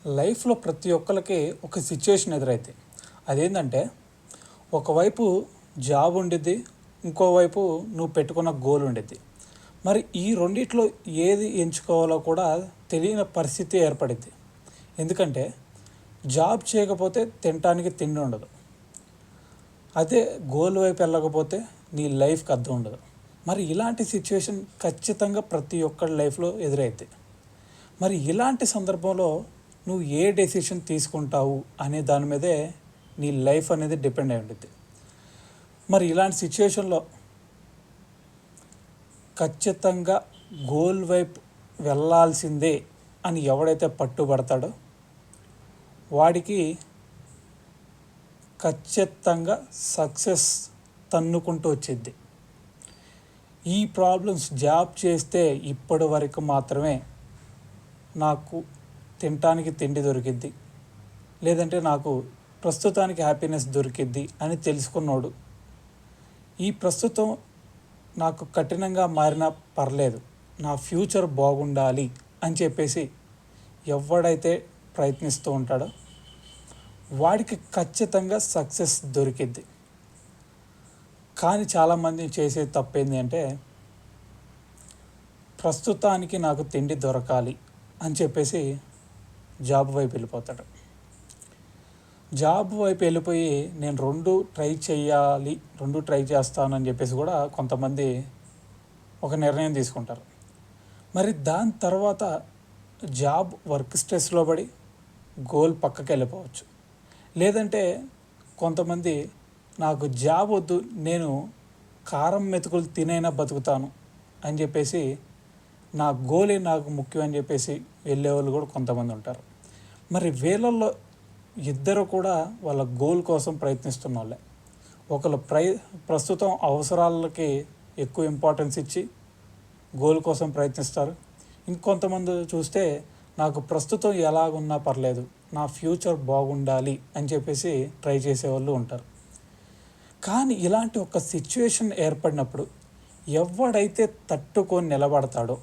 లైఫ్లో ప్రతి ఒక్కరికి ఒక సిచ్యువేషన్ ఎదురైతే అదేంటంటే ఒకవైపు జాబ్ ఉండిద్ది, ఇంకోవైపు నువ్వు పెట్టుకున్న గోల్ ఉండిద్ది. మరి ఈ రెండిట్లో ఏది ఎంచుకోవాలో కూడా తెలియని పరిస్థితి ఏర్పడిద్ది. ఎందుకంటే జాబ్ చేయకపోతే తినటానికి తిండి ఉండదు, అదే గోల్ వైపు వెళ్ళకపోతే నీ లైఫ్కి అర్థం ఉండదు. మరి ఇలాంటి సిచ్యువేషన్ ఖచ్చితంగా ప్రతి ఒక్కరి లైఫ్లో ఎదురైద్ది. మరి ఇలాంటి సందర్భంలో నువ్వు ఏ డెసిషన్ తీసుకుంటావు అనే దాని మీదే నీ లైఫ్ అనేది డిపెండ్ అయి ఉంటుంది. మరి ఇలాంటి సిచ్యువేషన్లో ఖచ్చితంగా గోల్ వైపు వెళ్ళాల్సిందే అని ఎవడైతే పట్టుబడతాడో వాడికి ఖచ్చితంగా సక్సెస్ తన్నుకుంటూ వచ్చింది. ఈ ప్రాబ్లమ్స్ జాబ్ చేస్తే ఇప్పటి వరకు మాత్రమే నాకు తినటానికి తిండి దొరికిద్ది, లేదంటే నాకు ప్రస్తుతానికి హ్యాపీనెస్ దొరికిద్ది అని తెలుసుకున్నాడు. ఈ ప్రస్తుతం నాకు కఠినంగా మారినా పర్లేదు, నా ఫ్యూచర్ బాగుండాలి అని చెప్పేసి ఎవడైతే ప్రయత్నిస్తూ ఉంటాడో వాడికి ఖచ్చితంగా సక్సెస్ దొరికిద్ది. కానీ చాలామంది చేసే తప్పేంది అంటే ప్రస్తుతానికి నాకు తిండి దొరకాలి అని చెప్పేసి జాబ్ వైపు వెళ్ళిపోతాడు. జాబ్ వైపు వెళ్ళిపోయి నేను రెండు ట్రై చేస్తానని చెప్పేసి కూడా కొంతమంది ఒక నిర్ణయం తీసుకుంటారు. మరి దాని తర్వాత జాబ్ వర్క్ స్ట్రెస్లో పడి గోల్ పక్కకి వెళ్ళిపోవచ్చు. లేదంటే కొంతమంది నాకు జాబ్ వద్దు, నేను కారం మెతుకులు తినైనా బతుకుతాను అని చెప్పేసి నా గోలే నాకు ముఖ్యం అని చెప్పేసి వెళ్ళే వాళ్ళు కూడా కొంతమంది ఉంటారు. మరి వీళ్ళల్లో ఇద్దరు కూడా వాళ్ళ గోల్ కోసం ప్రయత్నిస్తున్న వాళ్ళే. ఒకళ్ళు ప్రస్తుతం అవసరాలకి ఎక్కువ ఇంపార్టెన్స్ ఇచ్చి గోల్ కోసం ప్రయత్నిస్తారు. ఇంకొంతమంది చూస్తే నాకు ప్రస్తుతం ఎలాగున్నా పర్లేదు, నా ఫ్యూచర్ బాగుండాలి అని చెప్పేసి ట్రై చేసేవాళ్ళు ఉంటారు. కానీ ఇలాంటి ఒక సిచ్యువేషన్ ఏర్పడినప్పుడు ఎవడైతే తట్టుకొని నిలబడతాడో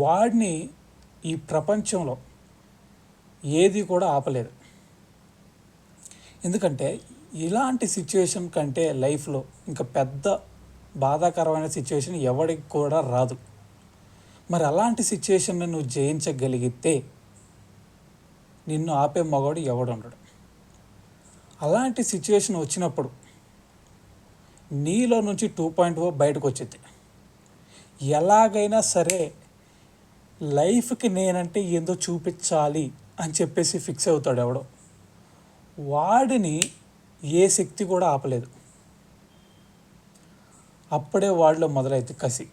వాడిని ఈ ప్రపంచంలో ఏది కూడా ఆపలేదు. ఎందుకంటే ఇలాంటి సిచ్యువేషన్ కంటే లైఫ్లో ఇంకా పెద్ద బాధాకరమైన సిచ్యువేషన్ ఎవడికి కూడా రాదు. మరి అలాంటి సిచ్యువేషన్ని నువ్వు జయించగలిగితే నిన్ను ఆపే మగవాడు ఎవడు ఉండడు. అలాంటి సిచ్యువేషన్ వచ్చినప్పుడు నీలో నుంచి 2.0 బయటకు వచ్చింది. ఎలాగైనా సరే లైఫ్కి నేనంటే ఏందో చూపించాలి అని చెప్పేసి ఫిక్స్ అవుతాడు ఎవడో, వాడిని ఏ శక్తి కూడా ఆపలేదు. అప్పుడే వాడిలో మొదలైతే కసి.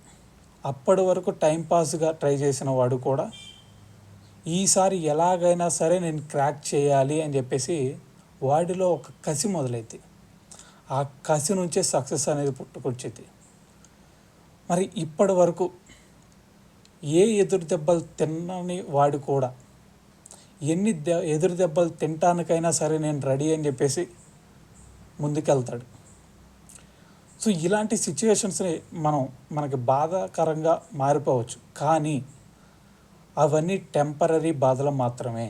అప్పటి వరకు టైంపాస్గా ట్రై చేసిన వాడు కూడా ఈసారి ఎలాగైనా సరే నేను క్రాక్ చేయాలి అని చెప్పేసి వాడిలో ఒక కసి మొదలైతే ఆ కసి నుంచే సక్సెస్ అనేది పుట్టుకొచ్చేది. మరి ఇప్పటి వరకు ఏ ఎదురు దెబ్బలు తినని వాడు కూడా ఎన్ని ఎదురు దెబ్బలు తినటానికైనా సరే నేను రెడీ అని చెప్పేసి ముందుకెళ్తాడు. సో ఇలాంటి సిచ్యువేషన్స్ని మనకి బాధాకరంగా మారిపోవచ్చు, కానీ అవన్నీ టెంపరీ బాధలు మాత్రమే.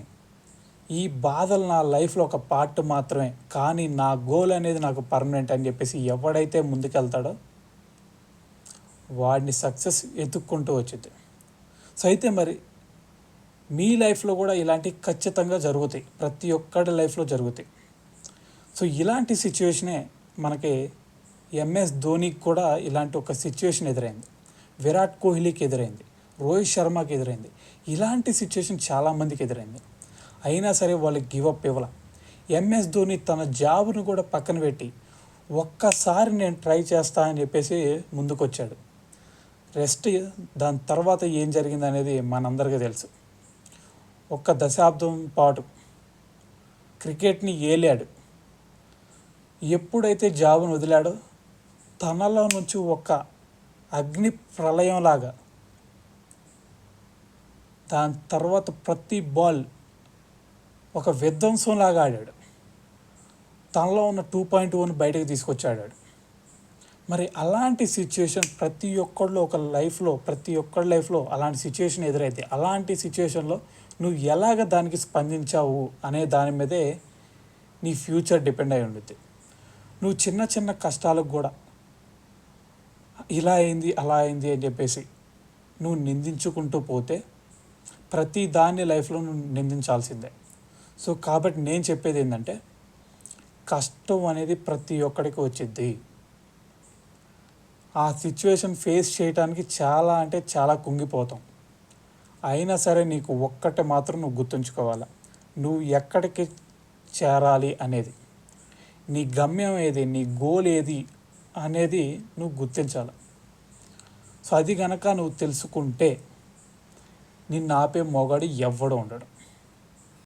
ఈ బాధలు నా లైఫ్లో ఒక పార్ట్ మాత్రమే, కానీ నా గోల్ అనేది నాకు పర్మనెంట్ అని చెప్పేసి ఎవడైతే ముందుకెళ్తాడో వాడిని సక్సెస్ ఎత్తుక్కుంటూ వచ్చింది. సో అయితే మరి మీ లైఫ్లో కూడా ఇలాంటివి ఖచ్చితంగా జరుగుతాయి, ప్రతి ఒక్కడి లైఫ్లో జరుగుతాయి. సో ఇలాంటి సిచ్యువేషనే మనకి ఎంఎస్ ధోనికి కూడా ఇలాంటి ఒక సిచ్యువేషన్ ఎదురైంది, విరాట్ కోహ్లీకి ఎదురైంది, రోహిత్ శర్మకి ఎదురైంది. ఇలాంటి సిచ్యువేషన్ చాలామందికి ఎదురైంది. అయినా సరే వాళ్ళకి గివప్ ఇవ్వాల. ఎంఎస్ ధోని తన జాబ్ను కూడా పక్కన పెట్టి ఒక్కసారి నేను ట్రై చేస్తా అని చెప్పేసి ముందుకొచ్చాడు. రెస్ట్ దాని తర్వాత ఏం జరిగింది అనేది మనందరికీ తెలుసు. ఒక్క దశాబ్దం పాటు క్రికెట్ని ఏలాడు. ఎప్పుడైతే జాబ్ను వదిలాడో తనలో నుంచి ఒక అగ్ని ప్రళయంలాగా దాని తర్వాత ప్రతి బాల్ ఒక విధ్వంసంలాగా ఆడాడు. తనలో ఉన్న 2.1 బయటకు తీసుకొచ్చాడు. మరి అలాంటి సిచ్యువేషన్ ప్రతి ఒక్కళ్ళ లైఫ్లో అలాంటి సిచ్యువేషన్ ఎదురైతే అలాంటి సిచ్యువేషన్లో నువ్వు ఎలాగ దానికి స్పందించావు అనే దాని మీదే నీ ఫ్యూచర్ డిపెండ్ అయి ఉంటుంది. నువ్వు చిన్న చిన్న కష్టాలకు కూడా ఇలా అయింది అలా అయింది అని చెప్పేసి నువ్వు నిందించుకుంటూ పోతే ప్రతి దాన్ని లైఫ్లో నువ్వు నిందించాల్సిందే. సో కాబట్టి నేను చెప్పేది ఏంటంటే, కష్టం అనేది ప్రతి ఒక్కడికి వచ్చిద్ది. ఆ సిచ్యువేషన్ ఫేస్ చేయడానికి చాలా అంటే చాలా కుంగిపోతాం. అయినా సరే నీకు ఒక్కటి మాత్రం నువ్వు గుర్తుంచుకోవాలి, నువ్వు ఎక్కడికి చేరాలి అనేది, నీ గమ్యం ఏది, నీ గోల్ ఏది అనేది నువ్వు గుర్తించాలి. సో అది కనుక నువ్వు తెలుసుకుంటే నిన్ను ఆపే మొగాడు ఎవ్వడు ఉండడు.